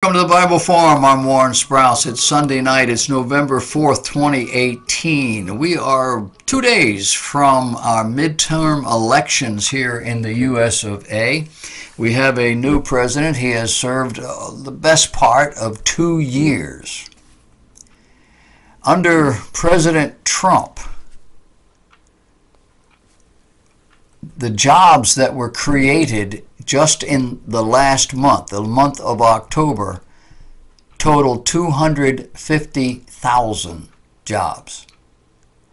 Welcome to the Bible Forum. I'm Warren Sprouse. It's Sunday night. It's November 4th, 2018. We are 2 days from our midterm elections here in the U.S. of A. We have a new president. He has served the best part of 2 years. Under President Trump, the jobs that were created just in the last month, the month of October, totaled 250,000 jobs.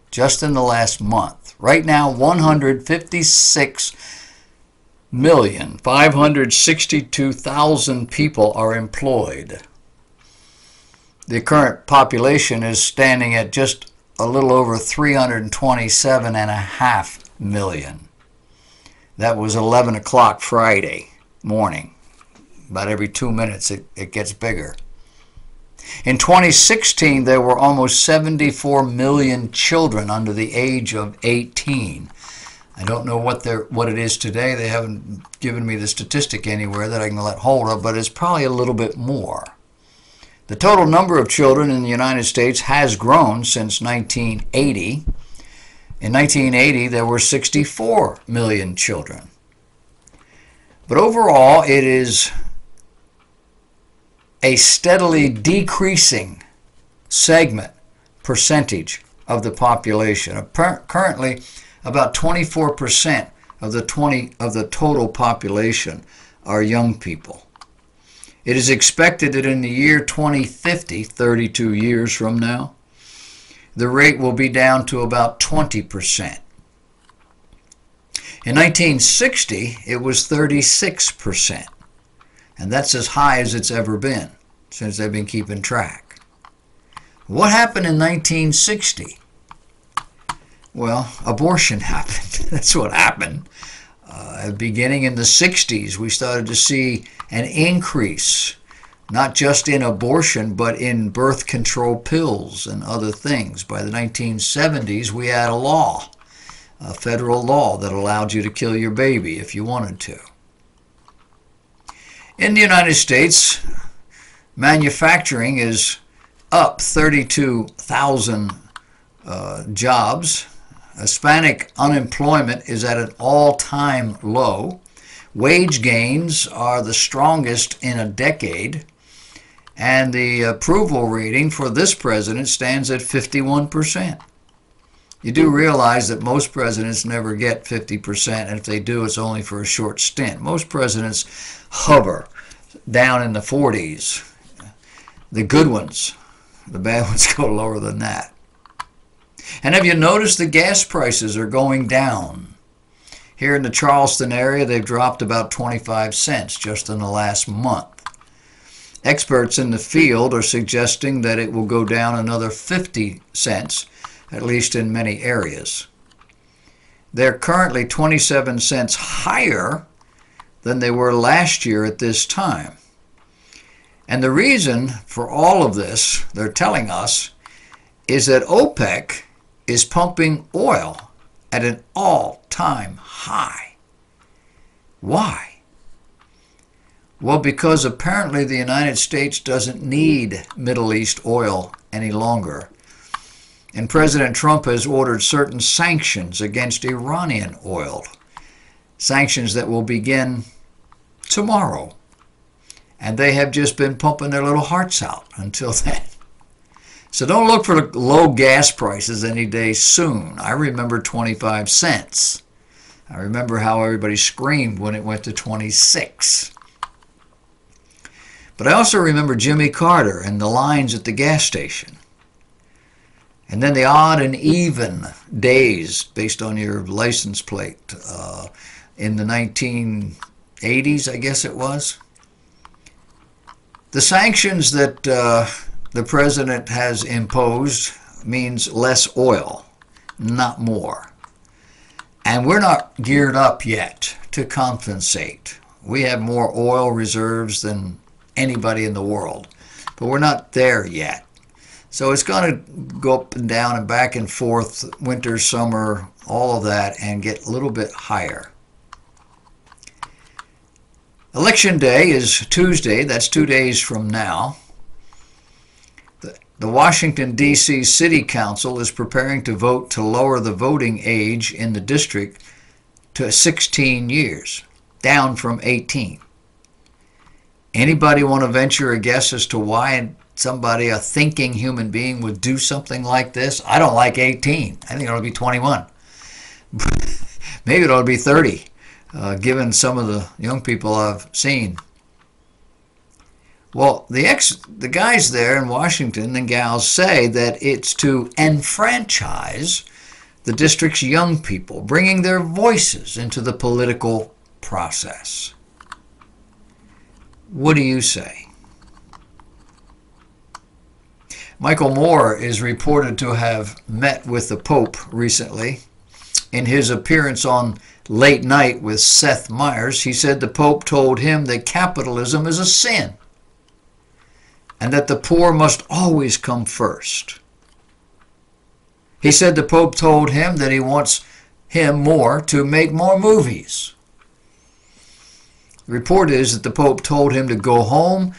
Just in the last month. Right now, 156,562,000 people are employed. The current population is standing at just a little over 327.5 million. That was 11 o'clock Friday morning. About every 2 minutes it gets bigger. In 2016, there were almost 74 million children under the age of 18. I don't know what it is today. They haven't given me the statistic anywhere that I can let hold of, but it's probably a little bit more. The total number of children in the United States has grown since 1980. In 1980, there were 64 million children. But overall, it is a steadily decreasing percentage of the population. Currently, about 24% of the total population are young people. It is expected that in the year 2050, 32 years from now, the rate will be down to about 20%. In 1960, it was 36%. And that's as high as it's ever been since they've been keeping track. What happened in 1960? Well, abortion happened. That's what happened. Beginning in the 60s, we started to see an increase, not just in abortion, but in birth control pills and other things. By the 1970s, we had a federal law that allowed you to kill your baby if you wanted to. In the United States, manufacturing is up 32,000 jobs. Hispanic unemployment is at an all-time low. Wage gains are the strongest in a decade. And the approval rating for this president stands at 51%. You do realize that most presidents never get 50%, and if they do, it's only for a short stint. Most presidents hover down in the 40s. The good ones, the bad ones go lower than that. And have you noticed the gas prices are going down? Here in the Charleston area, they've dropped about 25 cents just in the last month. Experts in the field are suggesting that it will go down another 50 cents, at least in many areas. They're currently 27 cents higher than they were last year at this time. And the reason for all of this, they're telling us, is that OPEC is pumping oil at an all-time high. Why? Well, because apparently the United States doesn't need Middle East oil any longer. And President Trump has ordered certain sanctions against Iranian oil. Sanctions that will begin tomorrow. And they have just been pumping their little hearts out until then. So don't look for low gas prices any day soon. I remember 25 cents. I remember how everybody screamed when it went to 26. But I also remember Jimmy Carter and the lines at the gas station. And then the odd and even days based on your license plate in the 1980s, I guess it was. The sanctions that the president has imposed means less oil, not more. And we're not geared up yet to compensate. We have more oil reserves than anybody in the world, but we're not there yet. So it's going to go up and down and back and forth, winter, summer, all of that, and get a little bit higher. Election Day is Tuesday. That's 2 days from now. The Washington, D.C. City Council is preparing to vote to lower the voting age in the district to 16 years, down from 18. Anybody want to venture a guess as to why somebody, a thinking human being, would do something like this? I don't like 18. I think it ought to be 21. Maybe it ought to be 30, given some of the young people I've seen. Well, the guys there in Washington and gals say that it's to enfranchise the district's young people, bringing their voices into the political process. What do you say? Michael Moore is reported to have met with the Pope recently. In his appearance on Late Night with Seth Meyers, he said the Pope told him that capitalism is a sin and that the poor must always come first. He said the Pope told him that he wants him more to make more movies. The report is that the Pope told him to go home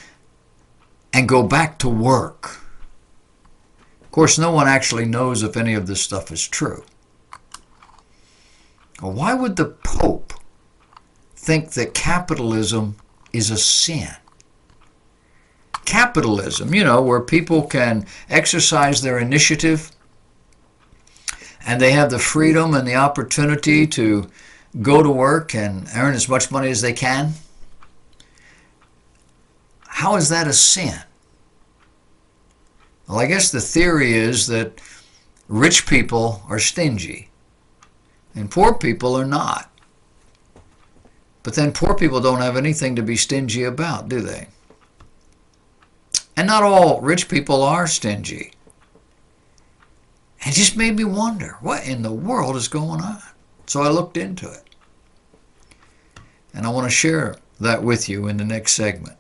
and go back to work. Of course, no one actually knows if any of this stuff is true. Well, why would the Pope think that capitalism is a sin? Capitalism, where people can exercise their initiative and they have the freedom and the opportunity to go to work and earn as much money as they can. How is that a sin? Well, I guess the theory is that rich people are stingy and poor people are not. But then poor people don't have anything to be stingy about, do they? And not all rich people are stingy. It just made me wonder, what in the world is going on? So I looked into it. And I want to share that with you in the next segment.